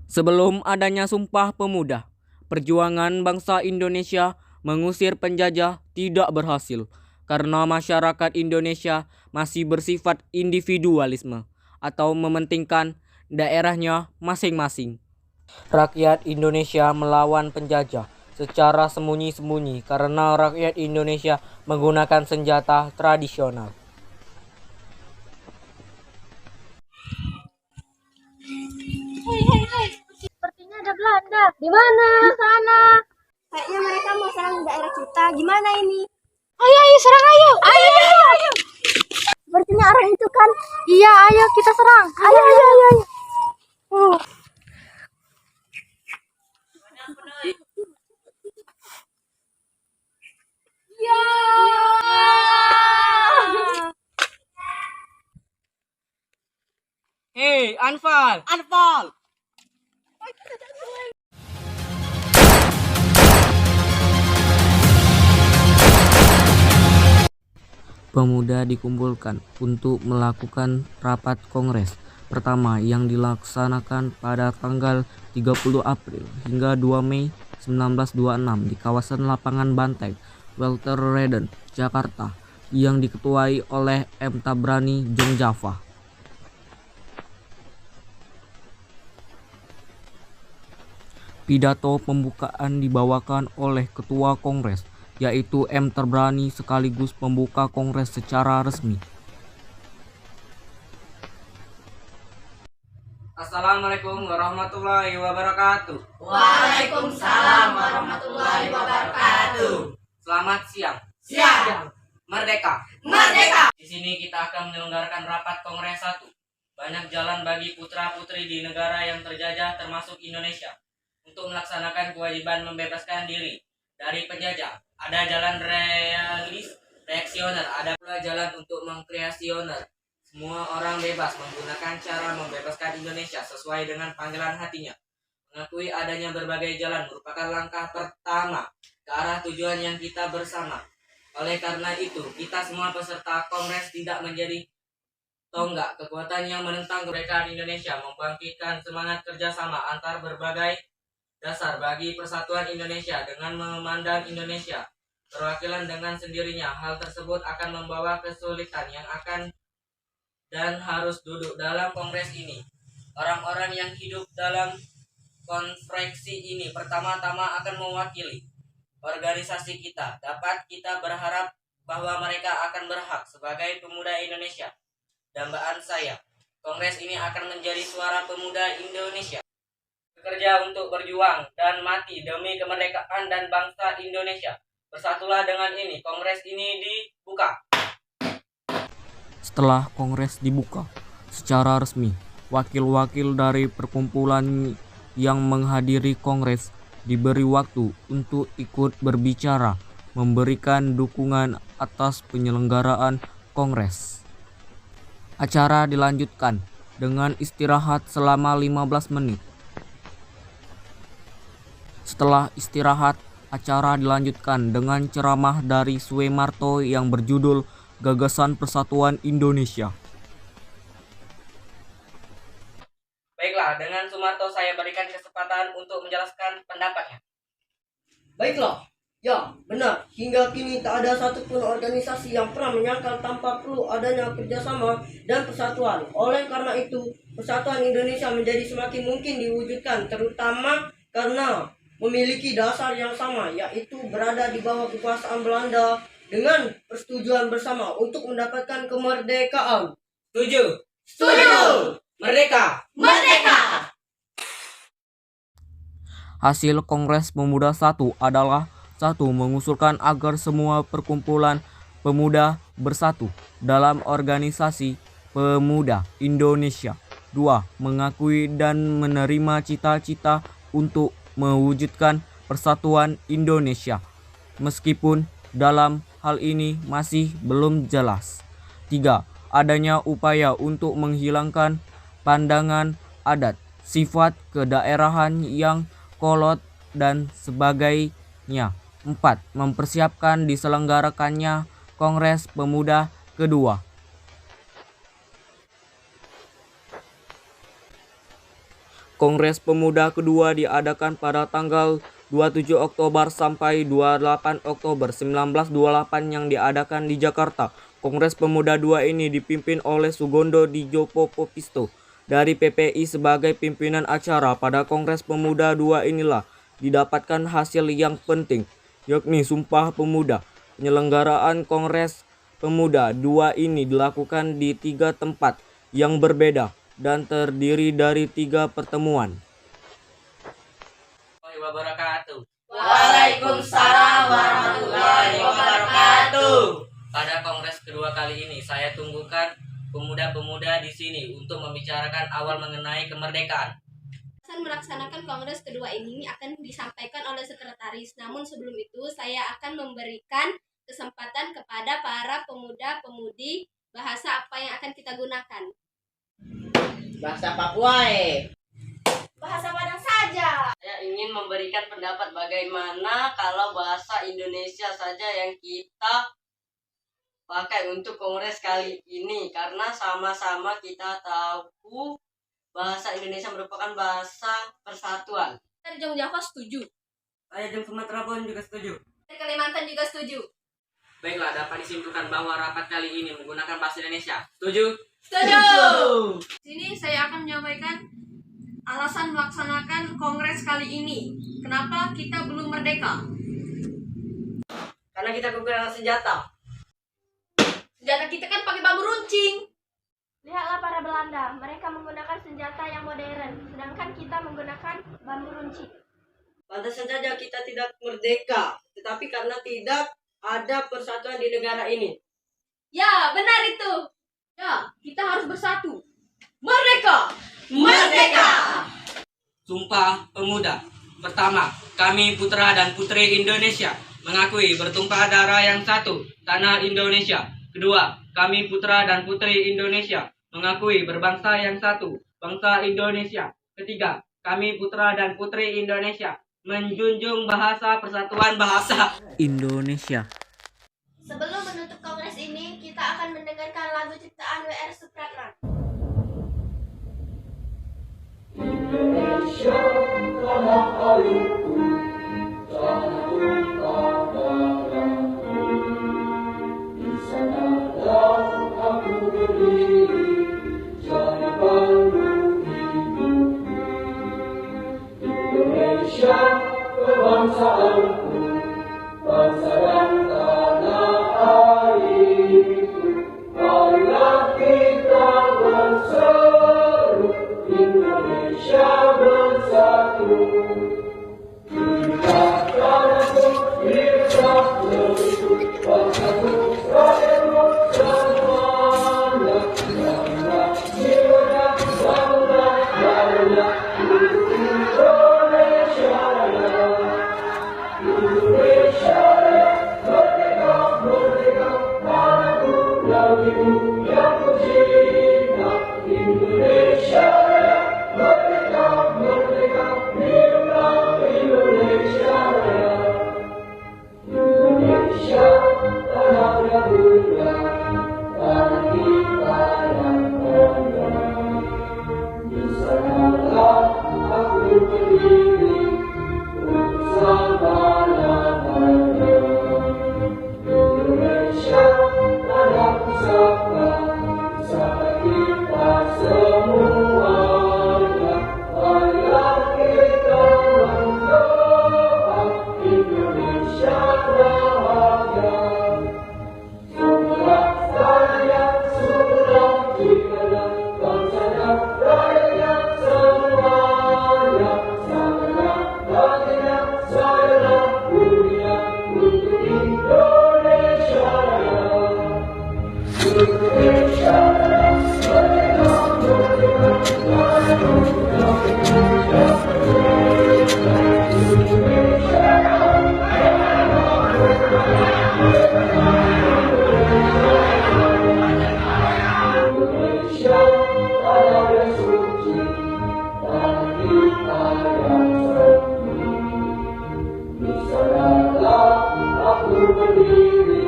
Sebelum adanya Sumpah Pemuda, perjuangan bangsa Indonesia mengusir penjajah tidak berhasil karena masyarakat Indonesia masih bersifat individualisme atau mementingkan daerahnya masing-masing. Rakyat Indonesia melawan penjajah secara sembunyi-sembunyi karena rakyat Indonesia menggunakan senjata tradisional. Hei, sepertinya ada Belanda. Di mana? Di sana. Kayaknya mereka mau serang daerah kita. Gimana ini? Ayo, serang ayo. Ayo. Sepertinya orang itu kan. Iya, ayo kita serang. Ayo. Hei, Anfal! Pemuda dikumpulkan untuk melakukan rapat kongres pertama yang dilaksanakan pada tanggal 30 April hingga 2 Mei 1926 di kawasan lapangan Banteng, Walter Redan, Jakarta, yang diketuai oleh M. Tabrani Jong Java. Pidato pembukaan dibawakan oleh Ketua Kongres, yaitu M. Tabrani, sekaligus pembuka Kongres secara resmi. Assalamualaikum warahmatullahi wabarakatuh. Waalaikumsalam warahmatullahi wabarakatuh. Selamat siang. Siap. Merdeka. Merdeka. Di sini kita akan menyelenggarakan rapat Kongres 1. Banyak jalan bagi putra-putri di negara yang terjajah termasuk Indonesia untuk melaksanakan kewajiban membebaskan diri dari penjajah. Ada jalan reaksioner, ada pula jalan untuk mengkreasioner. Semua orang bebas menggunakan cara membebaskan Indonesia sesuai dengan panggilan hatinya. Mengakui adanya berbagai jalan merupakan langkah pertama ke arah tujuan yang kita bersama. Oleh karena itu, kita semua peserta Kongres tidak menjadi tonggak kekuatan yang menentang kemerdekaan Indonesia, membangkitkan semangat kerjasama antar berbagai dasar bagi persatuan Indonesia dengan memandang Indonesia perwakilan dengan sendirinya. Hal tersebut akan membawa kesulitan yang akan dan harus duduk dalam kongres ini. Orang-orang yang hidup dalam konferensi ini pertama-tama akan mewakili organisasi kita. Dapat kita berharap bahwa mereka akan berhak sebagai pemuda Indonesia. Dambaan saya, kongres ini akan menjadi suara pemuda Indonesia, bekerja untuk berjuang dan mati demi kemerdekaan dan bangsa Indonesia. Bersatulah dengan ini. Kongres ini dibuka. Setelah kongres dibuka secara resmi, wakil-wakil dari perkumpulan yang menghadiri kongres diberi waktu untuk ikut berbicara, memberikan dukungan atas penyelenggaraan kongres. Acara dilanjutkan dengan istirahat selama 15 menit. Setelah istirahat, acara dilanjutkan dengan ceramah dari Suemarto yang berjudul Gagasan Persatuan Indonesia. Baiklah, dengan Sumarto saya berikan kesempatan untuk menjelaskan pendapatnya. Baiklah, ya benar. Hingga kini tak ada satupun organisasi yang pernah menyangkal tanpa perlu adanya kerjasama dan persatuan. Oleh karena itu, persatuan Indonesia menjadi semakin mungkin diwujudkan, terutama karena memiliki dasar yang sama, yaitu berada di bawah kekuasaan Belanda dengan persetujuan bersama untuk mendapatkan kemerdekaan. Setuju? Setuju. Merdeka! Merdeka. Hasil Kongres Pemuda 1 adalah 1. Mengusulkan agar semua perkumpulan pemuda bersatu dalam organisasi pemuda Indonesia. 2. Mengakui dan menerima cita-cita untuk mewujudkan persatuan Indonesia, meskipun dalam hal ini masih belum jelas. 3. Adanya upaya untuk menghilangkan pandangan adat, sifat kedaerahan yang kolot dan sebagainya. 4. Mempersiapkan diselenggarakannya Kongres Pemuda kedua. Kongres Pemuda kedua diadakan pada tanggal 27 Oktober sampai 28 Oktober 1928 yang diadakan di Jakarta. Kongres Pemuda 2 ini dipimpin oleh Sugondo Dijopopopisto dari PPI sebagai pimpinan acara. Pada Kongres Pemuda 2 inilah didapatkan hasil yang penting, yakni Sumpah Pemuda. Penyelenggaraan Kongres Pemuda 2 ini dilakukan di 3 tempat yang berbeda dan terdiri dari 3 pertemuan. Wabarakatuh. Waalaikumsalam warahmatullahi wabarakatuh. Pada kongres kedua kali ini saya tunggukan pemuda-pemuda di sini untuk membicarakan awal mengenai kemerdekaan. Melaksanakan kongres kedua ini akan disampaikan oleh sekretaris. Namun sebelum itu saya akan memberikan kesempatan kepada para pemuda-pemudi bahasa apa yang akan kita gunakan. Bahasa Papua. Bahasa Padang saja. Saya ingin memberikan pendapat bagaimana kalau bahasa Indonesia saja yang kita pakai untuk kongres kali ini, karena sama-sama kita tahu bahasa Indonesia merupakan bahasa persatuan. Dari Jong Java setuju. Saya Jong Sumatera pun juga setuju. Dari Kalimantan juga setuju. Baiklah, dapat disimpulkan bahwa rapat kali ini menggunakan bahasa Indonesia. Setuju? Setuju. Sini saya akan menyampaikan alasan melaksanakan kongres kali ini. Kenapa kita belum merdeka? Karena kita kekurangan senjata. Senjata kita kan pakai bambu runcing. Lihatlah para Belanda, mereka menggunakan senjata yang modern, sedangkan kita menggunakan bambu runcing. Pantas saja kita tidak merdeka, tetapi karena tidak ada persatuan di negara ini. Ya, benar itu. Ya, kita harus bersatu. Merdeka! Merdeka! Sumpah Pemuda. Pertama, kami putra dan putri Indonesia mengakui bertumpah darah yang satu, tanah Indonesia. Kedua, kami putra dan putri Indonesia mengakui berbangsa yang satu, bangsa Indonesia. Ketiga, kami putra dan putri Indonesia menjunjung bahasa persatuan bahasa Indonesia. Sebelum menutup kongres ini, kita akan mendengarkan lagu ciptaan W.R. Supratman. Indonesia tanah airku, tanahku padaku. Di sanalah aku berdiri, jadi pandu hidupku. Indonesia kebangsaanku, bangsa dan tanah airku. Marilah kita berseru, Indonesia bersatu. Kita tanahku, kita negeriku, bangsaku, rakyatku semuanya. Bangunlah jiwanya, bangunlah rakyatnya, untuk Indonesia Raya. Indonesia Raya, merdeka, merdeka, tanahku, negeriku yang ku cinta. Indonesia Raya, merdeka, merdeka, hiduplah Indonesia Raya. Indonesia tanah berguna, tanah kita yang bangga. Di sanalah aku berdiri untuk selama-lamanya. Indonesia tanah pusaka, pusaka kita semuanya. Marilah kita berdoa, Indonesia bahagia. Semoga saya sudah jika bangsa dan rakyatnya semuanya. Sangatlah bahagia saya dunia untuk Indonesia Raya. Indonesia Raya, merdeka, merdeka, tanahku, negeriku yang ku cinta. Indonesia Raya, Indonesia tanah yang suci, tanah kita yang sepi. Di sanalah aku berdiri,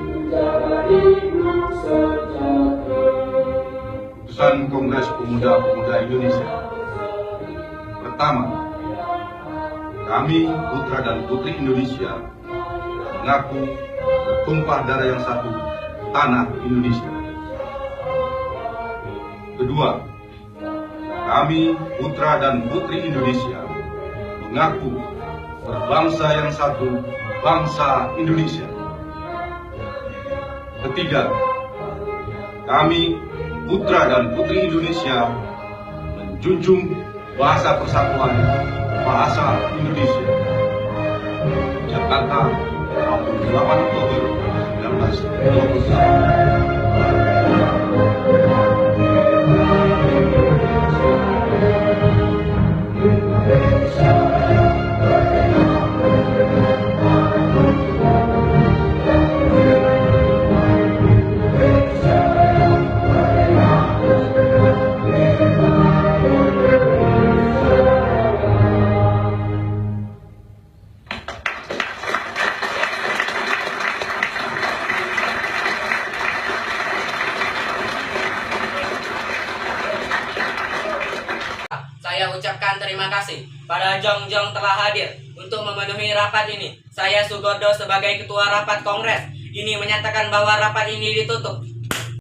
menjaga hidup sejati. Keputusan Kongres Pemuda-Pemuda Indonesia Pertama, kami putra dan putri Indonesia mengaku bertumpah darah yang satu, tanah Indonesia. Kedua, kami putra dan putri Indonesia mengaku berbangsa yang satu, bangsa Indonesia. Ketiga, kami putra dan putri Indonesia menjunjung bahasa persatuan, bahasa Indonesia. Jakarta, 28 Oktober Saya ucapkan terima kasih pada Jong-Jong telah hadir untuk memenuhi rapat ini. Saya Sugodo sebagai Ketua Rapat Kongres ini menyatakan bahwa rapat ini ditutup.